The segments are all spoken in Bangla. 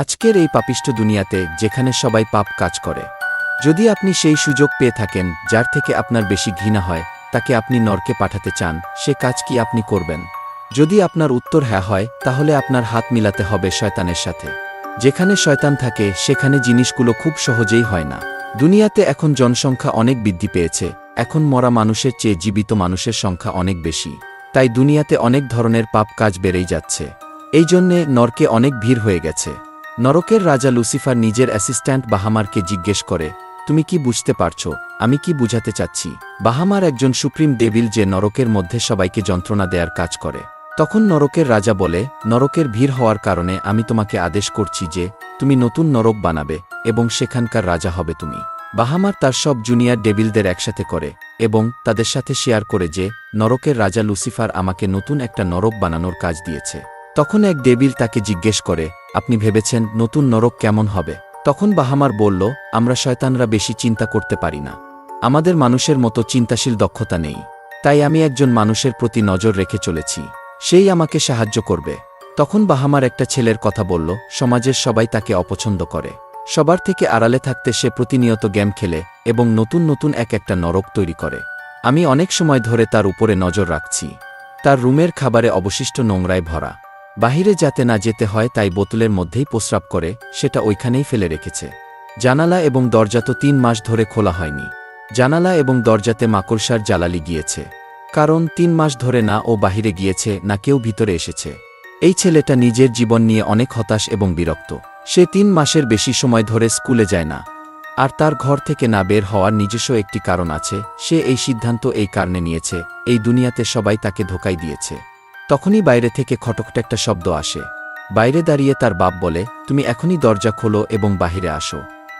আজকের এই পাপিষ্ঠ দুনিয়াতে যেখানে সবাই পাপ কাজ করে, যদি আপনি সেই সুযোগ পেয়ে থাকেন যার থেকে আপনার বেশি ঘৃণা হয়, তাকে আপনি নরকে পাঠাতে চান, সে কাজ কি আপনি করবেন? যদি আপনার উত্তর হ্যাঁ হয়, তাহলে আপনার হাত মিলাতে হবে শয়তানের সাথে। যেখানে শয়তান থাকে সেখানে জিনিসগুলো খুব সহজেই হয় না। দুনিয়াতে এখন জনসংখ্যা অনেক বৃদ্ধি পেয়েছে, এখন মরা মানুষের চেয়ে জীবিত মানুষের সংখ্যা অনেক বেশি। তাই দুনিয়াতে অনেক ধরনের পাপ কাজ বেড়েই যাচ্ছে। এই জন্যে নরকে অনেক ভিড় হয়ে গেছে। নরকের রাজা লুসিফার নিজের অ্যাসিস্ট্যান্ট বাহামারকে জিজ্ঞেস করে, তুমি কি বুঝতে পারছো আমি কি বুঝাতে চাচ্ছি? বাহামার একজন সুপ্রিম ডেভিল যে নরকের মধ্যে সবাইকে যন্ত্রণা দেওয়ার কাজ করে। তখন নরকের রাজা বলে, নরকের ভিড় হওয়ার কারণে আমি তোমাকে আদেশ করছি যে তুমি নতুন নরক বানাবে এবং সেখানকার রাজা হবে তুমি। বাহামার তার সব জুনিয়র ডেভিলদের একসাথে করে এবং তাদের সাথে শেয়ার করে যে নরকের রাজা লুসিফার আমাকে নতুন একটা নরক বানানোর কাজ দিয়েছে। তখন এক ডেভিল তাকে জিজ্ঞেস করে, আপনি ভেবেছেন নতুন নরক কেমন হবে? তখন বাহামার বলল, আমরা শয়তানরা বেশি চিন্তা করতে পারি না, আমাদের মানুষের মতো চিন্তাশীল দক্ষতা নেই, তাই আমি একজন মানুষের প্রতি নজর রেখে চলেছি, সেই আমাকে সাহায্য করবে। তখন বাহামার একটা ছেলের কথা বলল, সমাজের সবাই তাকে অপছন্দ করে, সবার থেকে আড়ালে থাকতে সে প্রতিনিয়ত গেম খেলে এবং নতুন নতুন একটা নরক তৈরি করে। আমি অনেক সময় ধরে তার উপরে নজর রাখছি। তার রুমের খাবারে অবশিষ্ট নোংরায় ভরা, বাহিরে যাতে না যেতে হয় তাই বোতলের মধ্যেই প্রস্রাব করে সেটা ওইখানেই ফেলে রেখেছে। জানালা এবং দরজা তো 3 মাস ধরে খোলা হয়নি। জানালা এবং দরজাতে মাকড়সার জ্বালালি গিয়েছে, কারণ 3 মাস ধরে না ও বাহিরে গিয়েছে না কেউ ভিতরে এসেছে। এই ছেলেটা নিজের জীবন নিয়ে অনেক হতাশ এবং বিরক্ত। সে 3 মাসের বেশি সময় ধরে স্কুলে যায় না, আর তার ঘর থেকে না বের হওয়ার নিজস্ব একটি কারণ আছে। সে এই সিদ্ধান্ত এই কারণে নিয়েছে, এই দুনিয়াতে সবাই তাকে ধোঁকাই দিয়েছে। তখনই বাইরে থেকে খটখট একটা শব্দ আসে। বাইরে দাঁড়িয়ে তার বাপ বলে, তুমি এখনই দরজা খোলো এবং বাহিরে আসো।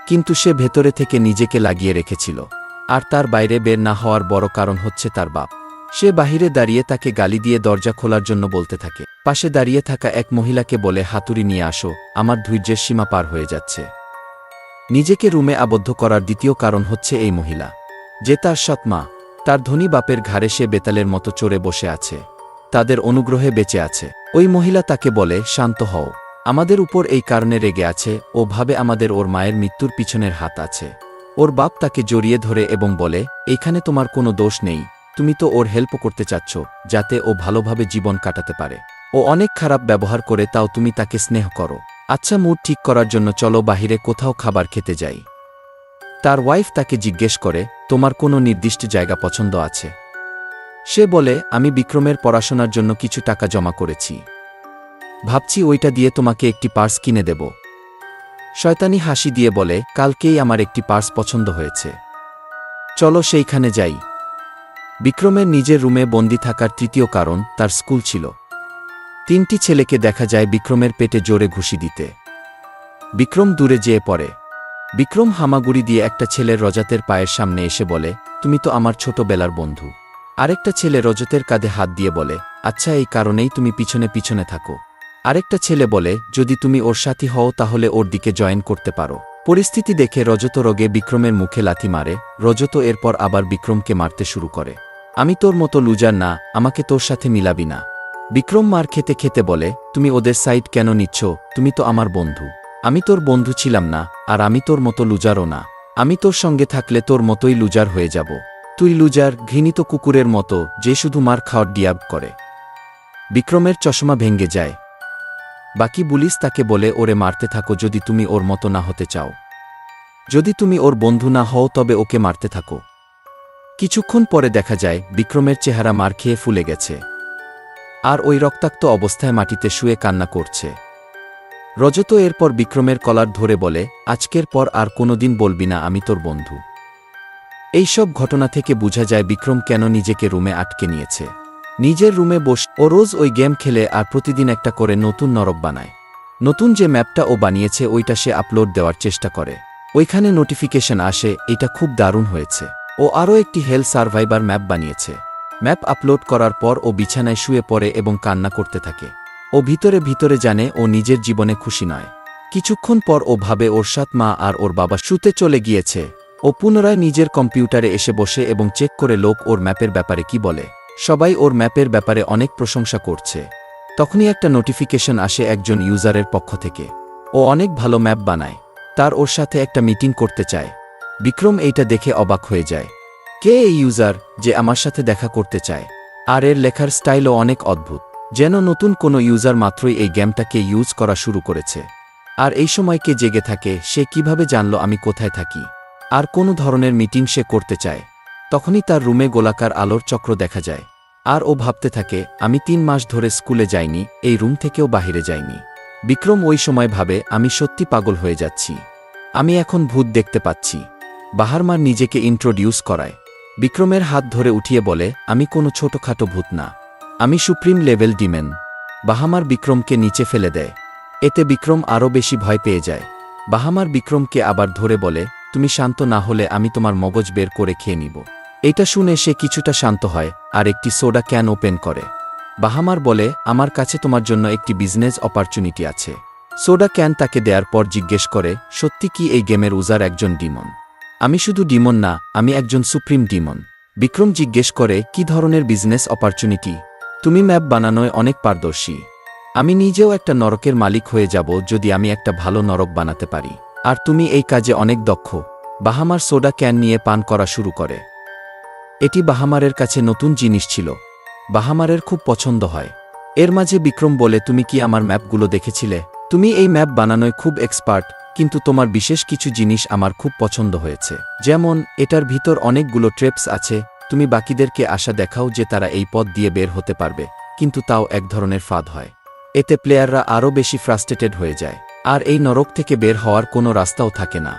কিন্তু সে ভেতরে থেকে নিজেকে লাগিয়ে রেখেছিল, আর তার বাইরে বের না হওয়ার বড় কারণ হচ্ছে তার বাপ। সে বাহিরে দাঁড়িয়ে তাকে গালি দিয়ে দরজা খোলার জন্য বলতে থাকে। পাশে দাঁড়িয়ে থাকা এক মহিলাকে বলে, হাতুড়ি নিয়ে আসো, আমার ধৈর্যের সীমা পার হয়ে যাচ্ছে। নিজেকে রুমে আবদ্ধ করার দ্বিতীয় কারণ হচ্ছে এই মহিলা, যে তার সৎ মা। তার ধনী বাপের ঘাড়ে সে বেতালের মতো চড়ে বসে আছে, তাদের অনুগ্রহে বেঁচে আছে। ওই মহিলা তাকে বলে, শান্ত হও, আমাদের উপর এই কারণে রেগে আছে, ও ভাবে আমাদের ওর মায়ের মৃত্যুর পিছনের হাত আছে। ওর বাপ তাকে জড়িয়ে ধরে এবং বলে, এইখানে তোমার কোনো দোষ নেই, তুমি তো ওর হেল্প করতে চাচ্ছ যাতে ও ভালোভাবে জীবন কাটাতে পারে। ও অনেক খারাপ ব্যবহার করে, তাও তুমি তাকে স্নেহ করো। আচ্ছা, মুড ঠিক করার জন্য চলো বাহিরে কোথাও খাবার খেতে যাই। তার ওয়াইফ তাকে জিজ্ঞেস করে, তোমার কোনো নির্দিষ্ট জায়গা পছন্দ আছে? সে বলে, আমি বিক্রমের পড়াশোনার জন্য কিছু টাকা জমা করেছি, ভাবছি ওইটা দিয়ে তোমাকে একটি পার্স কিনে দেব। শয়তানি হাসি দিয়ে বলে, কালকেই আমার একটি পার্স পছন্দ হয়েছে, চলো সেইখানে যাই। বিক্রমের নিজের রুমে বন্দি থাকার তৃতীয় কারণ তার স্কুল ছিল। 3টি ছেলেকে দেখা যায় বিক্রমের পেটে জোরে ঘুষি দিতে। বিক্রম দূরে যেয়ে পড়ে। বিক্রম হামাগুড়ি দিয়ে একটা ছেলের রজতের পায়ের সামনে এসে বলে, তুমি তো আমার ছোটবেলার বন্ধু। আরেকটা ছেলে রজতের কাঁধে হাত দিয়ে বলে, আচ্ছা, এই কারণেই তুমি পিছনে পিছনে থাকো। আরেকটা ছেলে বলে, যদি তুমি ওর সাথী হও তাহলে ওর দিকে জয়েন করতে পারো। পরিস্থিতি দেখে রজত রগে বিক্রমের মুখে লাথি মারে। রজত এরপর আবার বিক্রমকে মারতে শুরু করে। আমি তোর মতো লুজার না, আমাকে তোর সাথে মিলাবি না। বিক্রম মার খেতে খেতে বলে, তুমি ওদের সাইড কেন নিচ্ছ? তুমি তো আমার বন্ধু। আমি তোর বন্ধু ছিলাম না, আর আমি তোর মতো লুজারও না। আমি তোর সঙ্গে থাকলে তোর মতোই লুজার হয়ে যাব। তুই লুজার, ঘৃণিত কুকুরের মতো যে শুধু মার খাওয়ার ডিয়াব করে। বিক্রমের চশমা ভেঙে যায়। বাকি পুলিশ তাকে বলে, ওরে মারতে থাকো যদি তুমি ওর মতো না হতে চাও। যদি তুমি ওর বন্ধু না হও তবে ওকে মারতে থাকো। কিছুক্ষণ পরে দেখা যায় বিক্রমের চেহারা মার খেয়ে ফুলে গেছে, আর ওই রক্তাক্ত অবস্থায় মাটিতে শুয়ে কান্না করছে। রজত এরপর বিক্রমের কলার ধরে বলে, আজকের পর আর কোনোদিন বলবি না আমি তোর বন্ধু। এইসব ঘটনা থেকে বোঝা যায় বিক্রম কেন নিজেকে রুমে আটকে নিয়েছে। নিজের রুমে বসে ও রোজ ওই গেম খেলে আর প্রতিদিন একটা করে নতুন নরক বানায়। নতুন যে ম্যাপটা ও বানিয়েছে ওইটা সে আপলোড দেওয়ার চেষ্টা করে। ওইখানে নোটিফিকেশন আসে, এটা খুব দারুণ হয়েছে। ও আরও একটি হেল সার্ভাইভার ম্যাপ বানিয়েছে। ম্যাপ আপলোড করার পর ও বিছানায় শুয়ে পড়ে এবং কান্না করতে থাকে। ও ভিতরে ভিতরে জানে ও নিজের জীবনে খুশি নয়। কিছুক্ষণ পর ও ভাবে ওর সৎ মা আর ওর বাবা শুতে চলে গিয়েছে। ও পুনরায় নিজের কম্পিউটারে এসে বসে এবং চেক করে লোক ওর ম্যাপের ব্যাপারে কি বলে। সবাই ওর ম্যাপের ব্যাপারে অনেক প্রশংসা করছে। তখনই একটা নোটিফিকেশন আসে একজন ইউজারের পক্ষ থেকে। ও অনেক ভালো ম্যাপ বানায়। তার ওর সাথে একটা মিটিং করতে চায়। বিক্রম এইটা দেখে অবাক হয়ে যায়। কে এই ইউজার যে আমার সাথে দেখা করতে চায়? আর এর লেখার স্টাইলও অনেক অদ্ভুত, যেন নতুন কোনো ইউজার মাত্রই এই গেমটাকে ইউজ করা শুরু করেছে। আর এই সময় কে জেগে থাকে, সে কিভাবে জানলো আমি কোথায় থাকি? আর কোনো ধরনের মিটিং সে করতে চায়? তখনই তার রুমে গোলাকার আলোর চক্র দেখা যায়। আর ও ভাবতে থাকে, আমি 3 মাস ধরে স্কুলে যাইনি, এই রুম থেকেও বাহিরে যাইনি। বিক্রম ওই সময় ভাবে, আমি সত্যি পাগল হয়ে যাচ্ছি। আমি এখন ভূত দেখতে পাচ্ছি। বাহারমার নিজেকে ইন্ট্রোডিউস করায়। বিক্রমের হাত ধরে উঠিয়ে বলে, আমি কোনো ছোটখাটো ভূত না, আমি সুপ্রিম লেভেল ডিমেন। বাহামার বিক্রমকে নিচে ফেলে দেয়। এতে বিক্রম আরও বেশি ভয় পেয়ে যায়। বাহামার বিক্রমকে আবার ধরে বলে, তুমি শান্ত না হলে আমি তোমার মগজ বের করে খেয়ে নিব। এটা শুনে সে কিছুটা শান্ত হয় আর একটি সোডা ক্যান ওপেন করে। বাহামার বলে, আমার কাছে তোমার জন্য একটি বিজনেস অপরচুনিটি আছে। সোডা ক্যান তাকে দেওয়ার পর জিজ্ঞেস করে, সত্যি কি এই গেমের উজার একজন ডিমন? আমি শুধু ডিমন না, আমি একজন সুপ্রিম ডিমন। বিক্রম জিজ্ঞেস করে, কি ধরনের বিজনেস অপরচুনিটি? তুমি ম্যাপ বানানোয় অনেক পারদর্শী। আমি নিজেও একটা নরকের মালিক হয়ে যাব যদি আমি একটা ভালো নরক বানাতে পারি। আর তুমি এই কাজে অনেক দক্ষ। বাহামার সোডা ক্যান নিয়ে পান করা শুরু করে। এটি বাহামারের কাছে নতুন জিনিস ছিল। বাহামারের খুব পছন্দ হয়। এর মাঝে বিক্রম বলে, তুমি কি আমার ম্যাপগুলো দেখেছিলে? তুমি এই ম্যাপ বানানোয় খুব এক্সপার্ট, কিন্তু তোমার বিশেষ কিছু জিনিস আমার খুব পছন্দ হয়েছে। যেমন এটার ভিতর অনেকগুলো ট্রেপস আছে। তুমি বাকিদেরকে আশা দেখাও যে তারা এই পথ দিয়ে বের হতে পারবে, কিন্তু তাও এক ধরনের ফাঁদ হয়। এতে প্লেয়াররা আরও বেশি ফ্রাস্ট্রেটেড হয়ে যায়। আর এই নরক থেকে বের হওয়ার কোনো রাস্তাও থাকে না।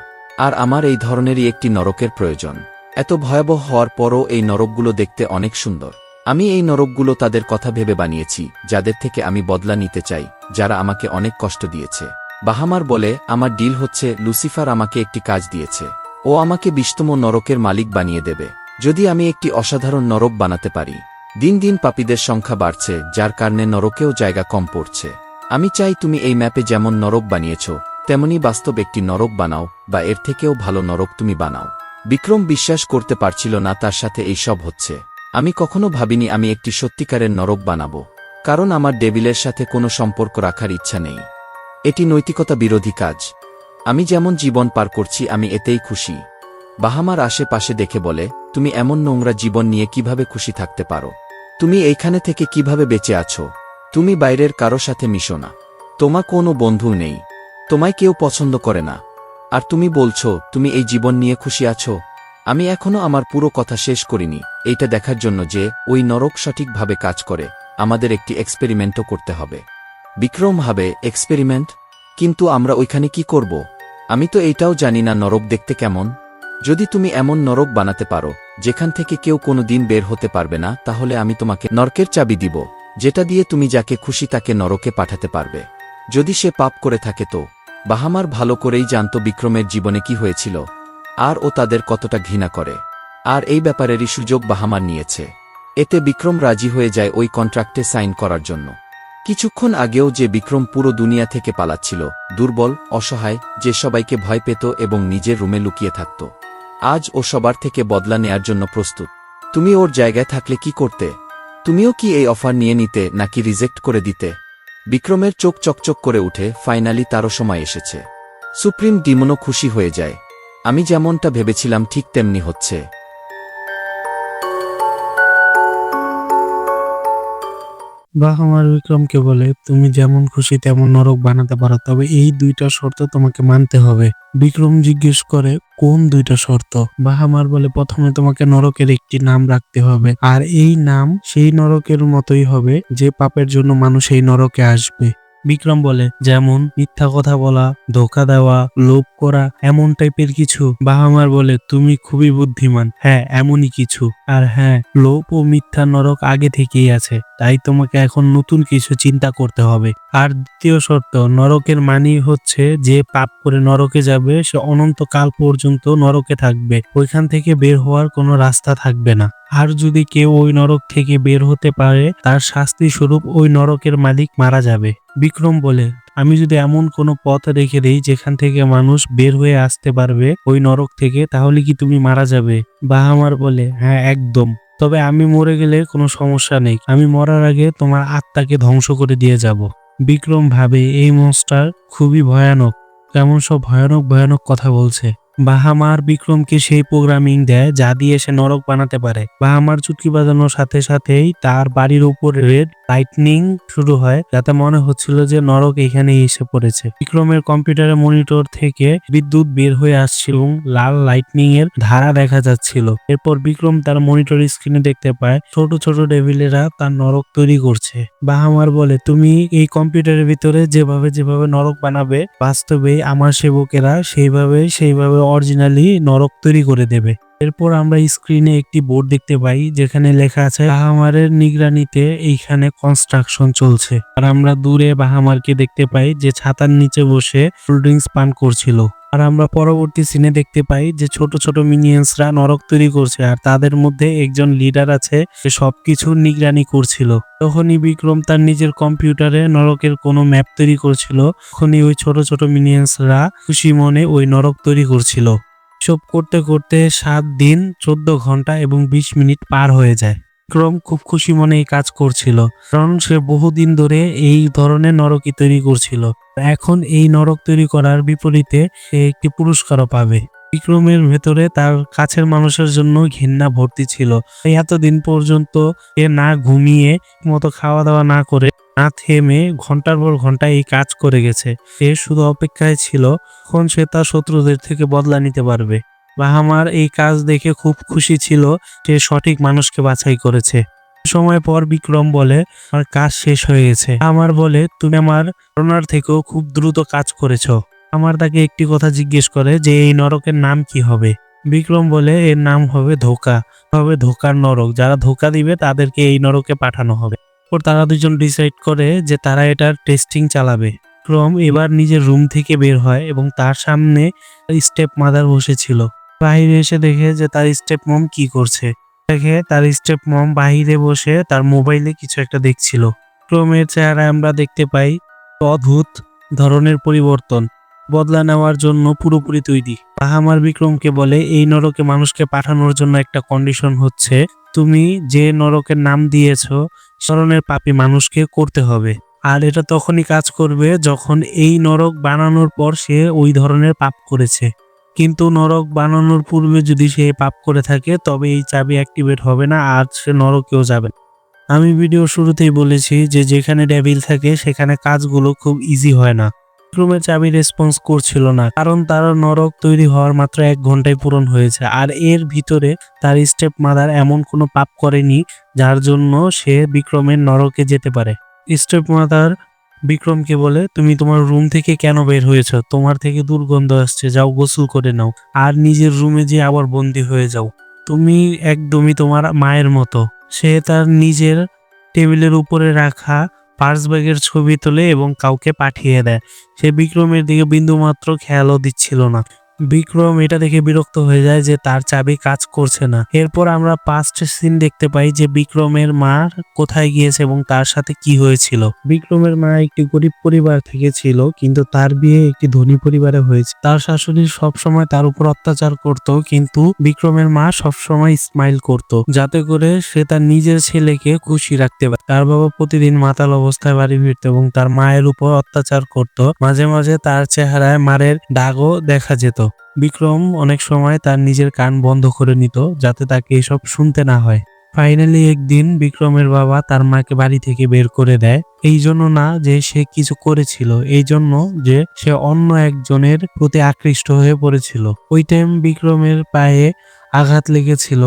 আর আমার এই ধরনেরই একটি নরকের প্রয়োজন। এত ভয়াবহ হওয়ার পরও এই নরকগুলো দেখতে অনেক সুন্দর। আমি এই নরকগুলো তাদের কথা ভেবে বানিয়েছি, যাদের থেকে আমি বদলা নিতে চাই, যারা আমাকে অনেক কষ্ট দিয়েছে। বাহামার বলে, আমার ডিল হচ্ছে, লুসিফার আমাকে একটি কাজ দিয়েছে। ও আমাকে 20তম নরকের মালিক বানিয়ে দেবে যদি আমি একটি অসাধারণ নরক বানাতে পারি। দিন দিন পাপীদের সংখ্যা বাড়ছে, যার কারণে নরকেও জায়গা কম পড়ছে। আমি চাই তুমি এই ম্যাপে যেমন নরক বানিয়েছ, তেমনি বাস্তব একটি নরক বানাও, বা এর থেকেও ভালো নরক তুমি বানাও। বিক্রম বিশ্বাস করতে পারছিল না তার সাথে এই সব হচ্ছে। আমি কখনো ভাবিনি আমি একটি সত্যিকারের নরক বানাবো, কারণ আমার ডেভিলের সাথে কোনো সম্পর্ক রাখার ইচ্ছা নেই। এটি নৈতিকতা বিরোধী কাজ। আমি যেমন জীবন পার করছি আমি এতেই খুশি। বাহামার আশেপাশে দেখে বলে, তুমি এমন নোংরা জীবন নিয়ে কিভাবে খুশি থাকতে পারো? তুমি এইখানে থেকে কিভাবে বেঁচে আছো? তুমি বাইরের কারো সাথে মিশো না, তোমার কোনো বন্ধু নেই, তোমায় কেউ পছন্দ করে না, আর তুমি বলছো তুমি এই জীবন নিয়ে খুশি আছো। আমি এখনো আমার পুরো কথা শেষ করিনি। এইটা দেখার জন্য যে ওই নরক সঠিকভাবে কাজ করে, আমাদের একটি এক্সপেরিমেন্টও করতে হবে। বিক্রম ভাবে, এক্সপেরিমেন্ট? কিন্তু আমরা ওইখানে কি করব? আমি তো এইটাও জানি না নরক দেখতে কেমন। যদি তুমি এমন নরক বানাতে পারো যেখান থেকে কেউ কোনো দিন বের হতে পারবে না, তাহলে আমি তোমাকে নরকের চাবি দিব, যেটা দিয়ে তুমি যাকে খুশি তাকে নরকে পাঠাতে পারবে, যদি সে পাপ করে থাকে তো। বাহামার ভালো করেই জানত বিক্রমের জীবনে কি হয়েছিল, আর ও তাদের কতটা ঘৃণা করে। আর এই ব্যাপারেরই সুযোগ বাহামার নিয়েছে। এতে বিক্রম রাজি হয়ে যায় ওই কন্ট্রাক্টে সাইন করার জন্য। কিছুক্ষণ আগেও যে বিক্রম পুরো দুনিয়া থেকে পালাচ্ছিল, দুর্বল, অসহায়, যে সবাইকে ভয় পেত এবং নিজের রুমে লুকিয়ে থাকত, আজ ও সবার থেকে বদলা নেয়ার জন্য প্রস্তুত। তুমি ওর জায়গায় থাকলে কি করতে? তুমিও কি এই অফার নিয়ে নিতে নাকি রিজেক্ট করে দিতে? বিক্রমের চোখ চকচক করে উঠে, ফাইনালি তারও সময় এসেছে। সুপ্রিম ডিমনও খুশি হয়ে যায়। আমি যেমনটা ভেবেছিলাম ঠিক তেমনি হচ্ছে। বাহামার বিক্রমকে বলে, তুমি যেমন খুশি তেমন নরক বানাতে পারো, তবে এই 2টা শর্ত তোমাকে মানতে হবে। বিক্রম জিজ্ঞেস করে, কোন 2টা শর্ত? বাহামার বলে, প্রথমে তোমাকে নরকের একটি নাম রাখতে হবে, আর এই নাম সেই নরকের মতোই হবে যে পাপের জন্য মানুষ এই নরকে আসবে। বিক্রম বলে, যেমন মিথ্যা কথা বলা, ধোঁকা দেওয়া, লোভ করা, এমন টাইপের কিছু? বাহামার বলে, তুমি খুবই বুদ্ধিমান। হ্যাঁ, এমনই কিছু। আর হ্যাঁ, লোভ ও মিথ্যা নরক আগে থেকেই আছে, তাই তোমাকে এখন নতুন কিছু চিন্তা করতে হবে। আর দ্বিতীয় শর্ত, নরকের মানি হচ্ছে যে পাপ করে নরকে যাবে সে অনন্তকাল পর্যন্ত নরকে থাকবে, ওইখান থেকে বের হওয়ার কোনো রাস্তা থাকবে না। আর যদি কেউ ওই নরক থেকে বের হতে পারে, তার শাস্তি স্বরূপ ওই নরকের মালিক মারা যাবে। বিক্রম বলে, আমি যদি এমন কোনো পথ রেখে দেই যেখান থেকে মানুষ বের হয়ে আসতে পারবে ওই নরক থেকে, তাহলে কি তুমি মারা যাবে? বাহামার বলে, হ্যাঁ একদম, তবে আমি মরে গেলে কোনো সমস্যা নেই, আমি মরার আগে তোমার আত্মাকে ধ্বংস করে দিয়ে যাব। বিক্রম ভাবে এই মনস্টার খুবই ভয়ানক, কেমন সব ভয়ানক ভয়ানক কথা বলছে। বাহামার বিক্রমকে সেই প্রোগ্রামিং দেয় যা দিয়ে সে নরক বানাতে পারে। বাহামার চুটকি বাজানোর সাথে সাথেই তার বাড়ির উপর রেড লাইটনিং শুরু হয়, যাতে মনে হচ্ছিল যে নরক এখানে এসে পড়েছে। বিক্রমের কম্পিউটারের মনিটর থেকে বিদ্যুৎ বের হয়ে আসছিল এবং লাল লাইটনিং এর ধারা দেখা যাচ্ছিল। এরপর বিক্রম তার মনিটর স্ক্রিনে দেখতে পায় ছোট ছোট ডেভিলেরা তার নরক তৈরি করছে। বাহামার বলে, তুমি এই কম্পিউটারের ভিতরে যেভাবে যেভাবে নরক বানাবে, বাস্তবে আমার সেবকেরা সেইভাবে অরিজিনালি নরক তৈরি করে দেবে। এরপর আমরা স্ক্রিনে একটি বোর্ড দেখতে পাই যেখানে লেখা আছে বাহামারের নিগরানিতে এইখানে কনস্ট্রাকশন চলছে। আর আমরা দূরে বাহামারকে দেখতে পাই যে ছাতার নিচে বসে কোল্ড ড্রিঙ্কস পান করছিল। আর আমরা পরবর্তী সিনে দেখতে পাই যে ছোট ছোট মিনিয়ন্সরা নরক তৈরি করছে, আর তাদের মধ্যে একজন লিডার আছে যে সবকিছু নিগরানি করছিল। তখনই বিক্রম তার নিজের কম্পিউটারে নরকের কোনো ম্যাপ তৈরি করছিল। তখনই ওই ছোট ছোট মিনিয়ন্সরা খুশি মনে ওই নরক তৈরি করছিল। সব করতে করতে 7 দিন 14 ঘন্টা এবং 20 মিনিট পার হয়ে যায়। বিক্রম খুব খুশি মনে এই কাজ করছিল, কারণ সে বহুদিন ধরে এই ধরনের নরকই তৈরি করছিল। এখন এই নরক তৈরি করার বিপরীতে সে একটি পুরস্কারও পাবে। বিক্রমের ভেতরে তার কাছের মানুষের জন্য ঘৃণা ভর্তি ছিল। এতদিন পর্যন্ত সে না ঘুমিয়ে মতো খাওয়া দাওয়া না করে না থেমে ঘন্টার পর ঘন্টা এই কাজ করে গেছে। সে শুধু অপেক্ষায় ছিল কখন সে তার শত্রুদের থেকে বদলা নিতে পারবে। বাহামার এই কাজ দেখে খুব খুশি ছিল, সে সঠিক মানুষকে বাছাই করেছে। সময় পর বিক্রম বলে, আমার কাজ শেষ হয়ে গেছে। আমার বলে, তুমি আমার ধারণার থেকেও খুব দ্রুত কাজ করেছো। আমার তাকে একটি কথা জিজ্ঞেস করে যে এই নরকের নাম কি হবে। বিক্রম বলে, এর নাম হবে ধোকা, হবে ধোকার নরক। যারা ধোকা দিবে তাদেরকে এই নরকে পাঠানো হবে। তারপর তারা দুজন ডিসাইড করে যে তারা এটার টেস্টিং চালাবে। বিক্রম এবার নিজের রুম থেকে বের হয় এবং তার সামনে স্টেপ মাদার বসেছিল। বাইরে এসে দেখে যে তার স্টেপ মম কি করছে। দেখে তার স্টেপ মম বাহিরে বসে তার মোবাইলে কিছু একটা দেখছিল। বিক্রমের চেহারায় আমরা দেখতে পাই অদ্ভুত ধরনের পরিবর্তন, বদলা নেওয়ার জন্য পুরোপুরি তৈরি। বাহামার বিক্রমকে বলে, এই নরকে মানুষকে পাঠানোর জন্য একটা কন্ডিশন হচ্ছে, তুমি যে নরকের নাম দিয়েছো ধরনের পাপী মানুষকে করতে হবে। আর এটা তখনই কাজ করবে যখন এই নরক বানানোর পর সে ওই ধরনের পাপ করেছে। কিন্তু নরক বানানোর পূর্বে যদি সে পাপ করে থাকে তবে এই চাবি অ্যাক্টিভেট হবে না, আর সে নরকেও যাবে না। আমি ভিডিও শুরুতেই বলেছি যে যেখানে ডেভিল থাকে সেখানে কাজগুলো খুব ইজি হয় না। বিক্রমের চাবি রেসপন্স করছিল না, কারণ তার নরক তৈরি হওয়ার মাত্র 1 ঘন্টায় পূরণ হয়েছে। আর এর ভিতরে তার স্টেপ মাদার এমন কোনো পাপ করেনি যার জন্য সে বিক্রমের নরকে যেতে পারে। স্টেপ মাদার বিক্রমকে বলে, তুমি তোমার রুম থেকে কেন বের হয়েছ? তোমার থেকে দুর্গন্ধ আসছে, যাও গোসল করে নাও আর নিজের রুমে যে আবার বন্দি হয়ে যাও। তুমি একদমই তোমার মায়ের মতো। সে তার নিজের টেবিলের উপরে রাখা পার্স ব্যাগের ছবি তোলে এবং কাউকে পাঠিয়ে দেয়। সে বিক্রমের দিকে বিন্দুমাত্র খেয়ালও দিচ্ছিল না। বিক্রম এটা দেখে বিরক্ত হয়ে যায় যে তার চাবি কাজ করছে না। এরপর আমরা পাস্ট সিন দেখতে পাই যে বিক্রমের মা কোথায় গিয়েছে এবং তার সাথে কি হয়েছিল। বিক্রমের মা একটি গরিব পরিবার থেকে ছিল, কিন্তু তার বিয়ে একটি ধনী পরিবারে হয়েছে। তার শাশুড়ি সবসময় তার উপর অত্যাচার করত, কিন্তু বিক্রমের মা সবসময় স্মাইল করত, যাতে করে সে তার নিজের ছেলেকে খুশি রাখতে পারে। তার বাবা প্রতিদিন মাতাল অবস্থায় বাড়ি ফিরত এবং তার মায়ের উপর অত্যাচার করত। মাঝে মাঝে তার চেহারায় মারের দাগও দেখা যেত। বিক্রম অনেক সময় তার নিজের কান বন্ধ করে নিত যাতে তাকে এসব শুনতে না হয়। ফাইনালি একদিন বিক্রমের বাবা তার মাকে বাড়ি থেকে বের করে দেয়, এই জন্য না যে সে কিছু করেছিল, এই জন্য যে সে অন্য একজনের প্রতি আকৃষ্ট হয়ে পড়েছিল। ওই টাইম বিক্রমের পায়ে আঘাত লেগেছিল।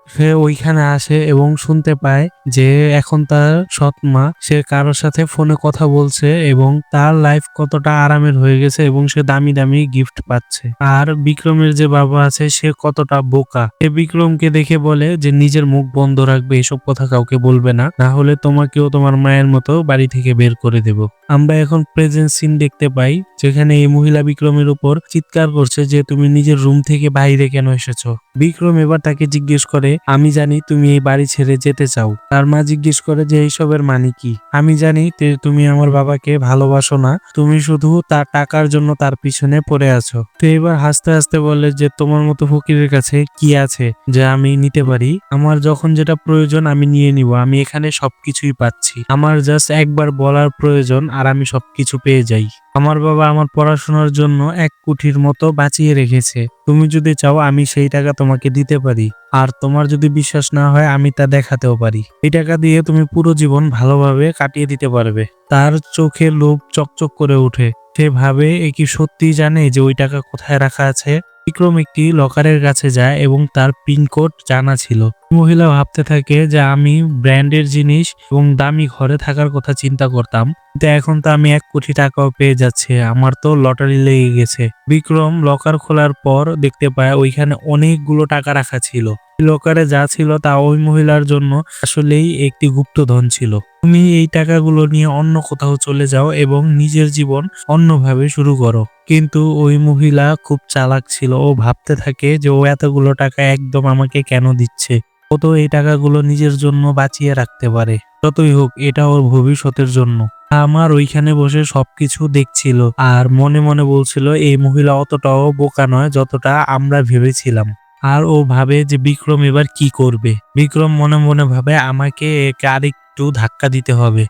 সে ওইখানে আসে এবং শুনতে পায় যে এখন তার সৎ মা সে কারোর সাথে ফোনে কথা বলছে এবং তার লাইফ কতটা আরামের হয়ে গেছে এবং সে দামি দামি গিফট পাচ্ছে। আর বিক্রমের যে বাবা আছে সে কতটা বোকা। সে বিক্রমকে দেখে বলে যে নিজের মুখ বন্ধ রাখবে, এসব কথা কাউকে বলবে না, না হলে তোমাকেও তোমার মায়ের মতো বাড়ি থেকে বের করে দেব। আমরা এখন প্রেজেন্ট সিন দেখতে পাই যেখানে এই মহিলা বিক্রমের উপর চিৎকার করছে যে তুমি নিজের রুম থেকে বাইরে কেন এসেছো। বিক্রম এবার তাকে জিজ্ঞেস করে, আমি জানি তুমি এই বাড়ি ছেড়ে যেতে চাও। তার মা জিজ্ঞেস করে যে এইসবের মানে কি? আমি জানি তুমি আমার বাবাকে ভালোবাসো না, তুমি শুধু তার টাকার জন্য তার পিছনে পড়ে আছো। তো এবার হাসতে হাসতে বলে যে তোমার মতো ফকিরের কাছে কি আছে যে আমি নিতে পারি? আমার যখন যেটা প্রয়োজন আমি নিয়ে নিব, আমি এখানে সবকিছুই পাচ্ছি। আমার জাস্ট একবার বলার প্রয়োজন আর আমি সবকিছু পেয়ে যাই। আমার বাবা আমার পড়াশোনার জন্য 1 কোটির মতো বাঁচিয়ে রেখেছে। তুমি যদি চাও আমি সেই টাকা তোমাকে দিতে পারি। আর তোমার যদি বিশ্বাস না হয় আমি তা দেখাতেও পারি। এই টাকা দিয়ে তুমি পুরো জীবন ভালোভাবে কাটিয়ে দিতে পারবে। তার চোখে লোভ চকচক করে ওঠে। সে ভাবে এ কি সত্যিই জানে যে ওই টাকা কোথায় রাখা আছে। বিক্রম একটি লকারের কাছে যায় এবং তার পিনকোড জানা ছিল। মহিলা ভাবতে থাকে যে আমি ব্র্যান্ডের জিনিস এবং দামি ঘরে থাকার কথা চিন্তা করতাম, কিন্তু এখন তো আমি 1 কোটি টাকাও পেয়ে যাচ্ছে। আমার তো লটারি লেগে গেছে। বিক্রম লকার খোলার পর দেখতে পায় ওইখানে অনেকগুলো টাকা রাখা ছিল। লকারে যা ছিল তা ওই মহিলার জন্য আসলেই একটি গুপ্তধন ছিল। তুমি এই টাকাগুলো নিয়ে অন্য কোথাও চলে যাও এবং নিজের জীবন অন্যভাবে শুরু করো। কিন্তু ওই মহিলা খুব চালাক ছিল। ও ভাবতে থাকে যে ও এতগুলো টাকা একদম আমাকে কেন দিচ্ছে। ও তো এই টাকাগুলো নিজের জন্য বাঁচিয়ে রাখতে পারে। যতই হোক এটা ওর ভবিষ্যতের জন্য। আমার ওইখানে বসে সবকিছু দেখছিল আর মনে মনে বলছিল এই মহিলা অতটাও বোকা নয় যতটা আমরা ভেবেছিলাম। আর ও ভাবে যে বিক্রম এবার কি করবে। বিক্রম মনে মনে ভাবে আমাকে একে আরেকটু ধাক্কা দিতে হবে।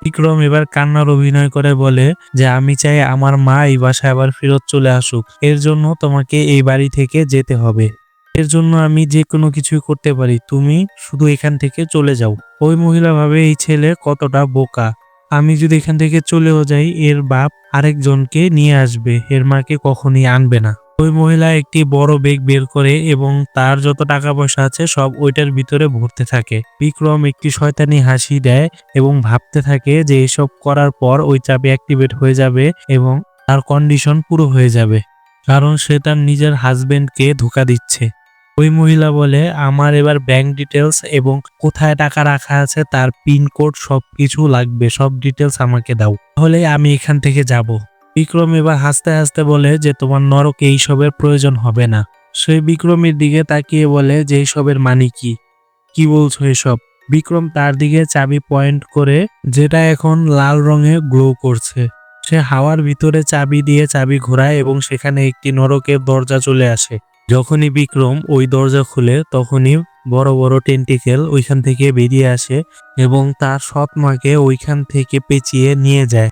বিক্রম এবার কান্নার অভিনয় করে বলে যে আমি চাই আমার মা এই বাসায় আবার ফেরত চলে আসুক। এর জন্য তোমাকে এই বাড়ি থেকে যেতে হবে। এর জন্য আমি যে কোনো কিছুই করতে পারি, তুমি শুধু এখান থেকে চলে যাও। ওই মহিলা ভাবে এই ছেলে কতটা বোকা। আমি যদি এখান থেকে চলেও যাই এর বাপ আরেকজনকে নিয়ে আসবে, এর মাকে কখনই আনবে না। ওই মহিলা একটি বড় ব্যাগ বের করে এবং তার যত টাকা পয়সা আছে সব ওইটার ভিতরে ভরতে থাকে। বিক্রম একটি শয়তানি হাসি দেয় এবং ভাবতে থাকে যে এসব করার পর ওই চাবি অ্যাক্টিভেট হয়ে যাবে এবং তার কন্ডিশন পুরো হয়ে যাবে, কারণ সে তার নিজের হাজবেন্ডকে ধোঁকা দিচ্ছে। ওই মহিলা বলে আমার এবার ব্যাংক ডিটেলস এবং কোথায় টাকা রাখা আছে তার পিনকোড সবকিছু লাগবে, সব ডিটেলস আমাকে দাও, তাহলে আমি এখান থেকে যাব। বিক্রম এবার হাসতে হাসতে বলে যে তোমার নরকে এইসবের প্রয়োজন হবে না। সে বিক্রমের দিকে তাকিয়ে বলে যে এইসবের মানে কি, কি বলছো এসব? বিক্রম তার দিকে চাবি পয়েন্ট করে, যেটা এখন লাল রঙে গ্লো করছে। সে হাওয়ার ভিতরে চাবি দিয়ে চাবি ঘোরায় এবং সেখানে একটি নরকের দরজা চলে আসে। যখনই বিক্রম ওই দরজা খুলে তখনই বড় বড় টেন্টিকেল ওইখান থেকে বেরিয়ে আসে এবং তার সৎ মাকে ওইখান থেকে পেঁচিয়ে নিয়ে যায়।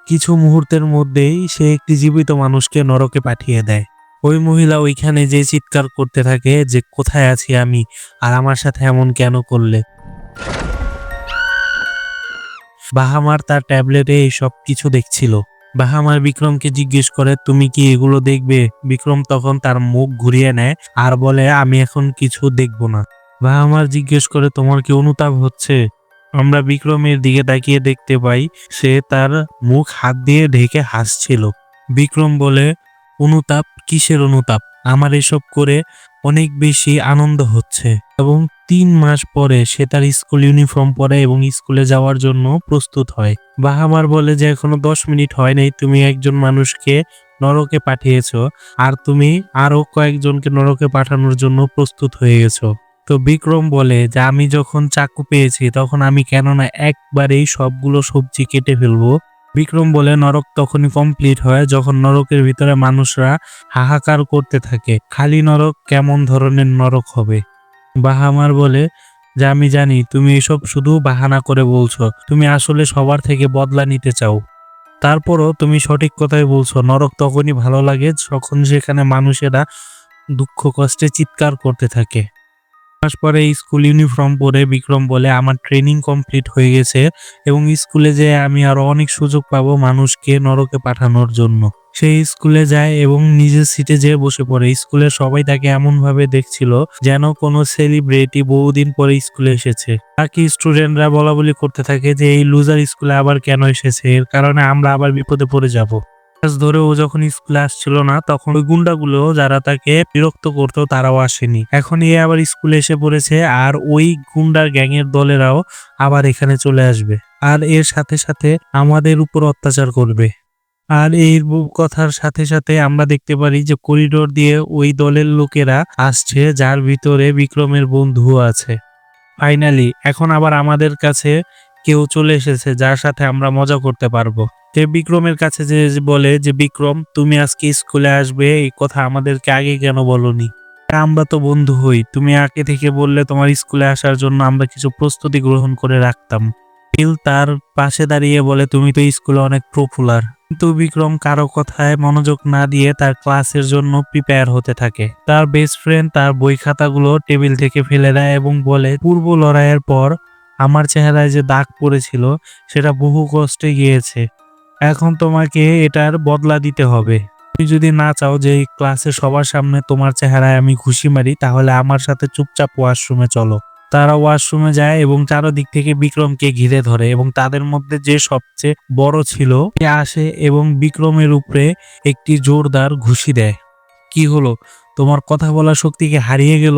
কিছু মুহূর্তের মধ্যেই সে একটি জীবিত মানুষকে নরকে পাঠিয়ে দেয়। ওই মহিলা ওইখানে যে চিৎকার করতে থাকে যে কোথায় আছি আমি, আর আমার সাথে এমন কেন করলে। বাহামার তার ট্যাবলেটে এইসব কিছু দেখছিল। বাহামার বিক্রমকে জিজ্ঞেস করে তুমি কি এগুলো দেখবে? বিক্রম তখন তার মুখ ঘুরিয়ে নেয় আর বলে আমি এখন কিছু দেখব না। বাহামার জিজ্ঞেস করে তোমার কি অনুতাপ হচ্ছে? আমরা বিক্রমের দিকে তাকিয়ে দেখতে পাই সে তার মুখ হাত দিয়ে ঢেকে হাসছিল। বিক্রম বলে অনুতাপ? কিসের অনুতাপ? আমার এসব করে অনেক বেশি আনন্দ হচ্ছে। এবং 3 মাস পরে সে তার স্কুল ইউনিফর্ম পরে এবং স্কুলে যাওয়ার জন্য প্রস্তুত হয়। বাহামার বলে যে এখনো 10 মিনিট হয় নাই, তুমি একজন মানুষকে নরকে পাঠিয়েছো আর তুমি আরো কয়েকজনকে নরকে পাঠানোর জন্য প্রস্তুত হয়ে গেছো। তো বিক্রম বলে যে আমি যখন চাকু পেয়েছি তখন আমি কেননা একবারেই সবগুলো সবজি কেটে ফেলবো। বিক্রম বলে নরক তখনই কমপ্লিট হয় যখন নরকের ভিতরে মানুষরা হাহাকার করতে থাকে। খালি নরক কেমন ধরনের নরক হবে? বাহামার বলে যে আমি জানি তুমি এসব শুধু বাহানা করে বলছো, তুমি আসলে সবার থেকে বদলা নিতে চাও। তারপরও তুমি সঠিক কথাই বলছো, নরক তখনই ভালো লাগে যখন সেখানে মানুষেরা দুঃখ কষ্টে চিৎকার করতে থাকে। মাস পরে স্কুল ইউনিফর্ম পরে বিক্রম বলে আমার ট্রেনিং কমপ্লিট হয়ে গেছে এবং স্কুলে যেয়ে আমি আরো অনেক সুযোগ পাবো মানুষকে নরকে পাঠানোর জন্য। সেই স্কুলে যায় এবং নিজের সিটে যেয়ে বসে পড়ে। স্কুলের সবাই তাকে এমন ভাবে দেখছিল যেন কোনো সেলিব্রিটি বহুদিন পরে স্কুলে এসেছে। বাকি স্টুডেন্টরা বলা বলি করতে থাকে যে এই লুজার স্কুলে আবার কেন এসেছে, এর কারণে আমরা আবার বিপদে পড়ে যাব। ধরে ও যখন স্কুলে আসছিল না তখন ওই গুন্ডাগুলো যারা তাকে বিরক্ত করতো তারাও আসেনি। এখন এ আবার স্কুলে এসে পড়েছে আর ওই গুন্ডার গ্যাংয়ের দলেরাও আবার এখানে চলে আসবে আর এর সাথে সাথে আমাদের উপর অত্যাচার করবে। আর এই কথার সাথে সাথে আমরা দেখতে পারি যে করিডোর দিয়ে ওই দলের লোকেরা আসছে যার ভিতরে বিক্রমের বন্ধুও আছে। ফাইনালি এখন আবার আমাদের কাছে কেউ চলে এসেছে যার সাথে আমরা মজা করতে পারবো। সে বিক্রমের কাছে যে বলে যে বিক্রম তুমি আজকে স্কুলে আসবে, এই কথা আমাদেরকে আগে কেন বলনি? আমরা তো বন্ধু হই, তুমি আগে থেকে বললে তোমার স্কুলে আসার জন্য আমরা কিছু প্রস্তুতি গ্রহণ করে রাখতাম। বিল তার পাশে দাঁড়িয়ে বলে, তুমি তো স্কুলে অনেক পপুলার। কিন্তু বিক্রম কারো কথায় মনোযোগ না দিয়ে তার ক্লাসের জন্য প্রিপেয়ার হতে থাকে। তার বেস্ট ফ্রেন্ড তার বই খাতাগুলো টেবিল থেকে ফেলে দেয় এবং বলে, পূর্ব লড়াইয়ের পর আমার চেহারায় যে দাগ পড়েছিল সেটা বহু কষ্টে গিয়েছে। এখন তোমাকে এটার বদলা দিতে হবে। তুমি যদি না চাও যে এই ক্লাসের সবার সামনে তোমার চেহারায় আমি ঘুষি মারি, তাহলে আমার সাথে চুপচাপ ওয়াশরুমে চলো। তারা ওয়াশরুমে যায় এবং চারদিক থেকে বিক্রমকে ঘিরে ধরে এবং তাদের মধ্যে যে সবচেয়ে বড় ছিল সে আসে এবং বিক্রমের উপরে একটি জোরদার ঘুষি দেয়। কি হলো, তোমার কথা বলার শক্তি কি হারিয়ে গেল?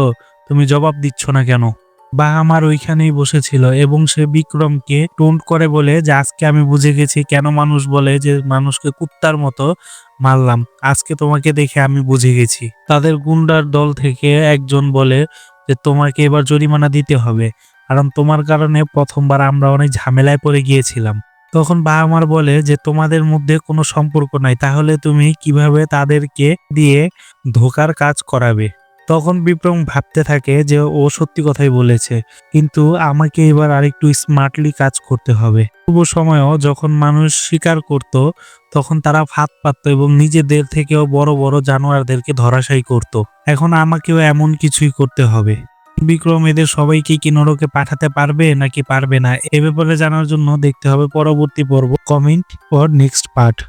তুমি জবাব দিচ্ছ না কেন? বা আমার ওইখানেই বসেছিল এবং সে বিক্রমকে টোন্ট করে বলে যে আজকে আমি বুঝে গেছি কেন মানুষ বলে যে মানুষকে কুত্তার মতো মারলাম। আজকে তোমাকে দেখে আমি বুঝে গেছি। তাদের গুন্ডার দল থেকে একজন বলে যে তোমাকে এবার জরিমানা দিতে হবে, কারণ তোমার কারণে প্রথমবার আমরা অনেক ঝামেলায় পড়ে গিয়েছিলাম। তখন বাহামার বলে যে তোমাদের মধ্যে কোনো সম্পর্ক নাই, তাহলে তুমি কিভাবে তাদেরকে দিয়ে ধোকার কাজ করাবে? তখন বিক্রম ভাবতে থাকে যে ও সত্যি কথাই বলেছে, কিন্তু আমাকে এবার আরেকটু স্মার্টলি কাজ করতে হবে। পূর্ব সময়ও যখন মানুষ শিকার করত তখন তারা ফাঁদ পাতত এবং নিজেদের থেকেও বড় বড় জানোয়ারদেরকে ধরাশায়ী করত। এখন আমাকেও এমন কিছুই করতে হবে। বিক্রম এদের সবাইকে কি নরকে পাঠাতে পারবে নাকি পারবে না, এ ব্যাপারে জানার জন্য দেখতে হবে পরবর্তী পর্ব। Comment for next part.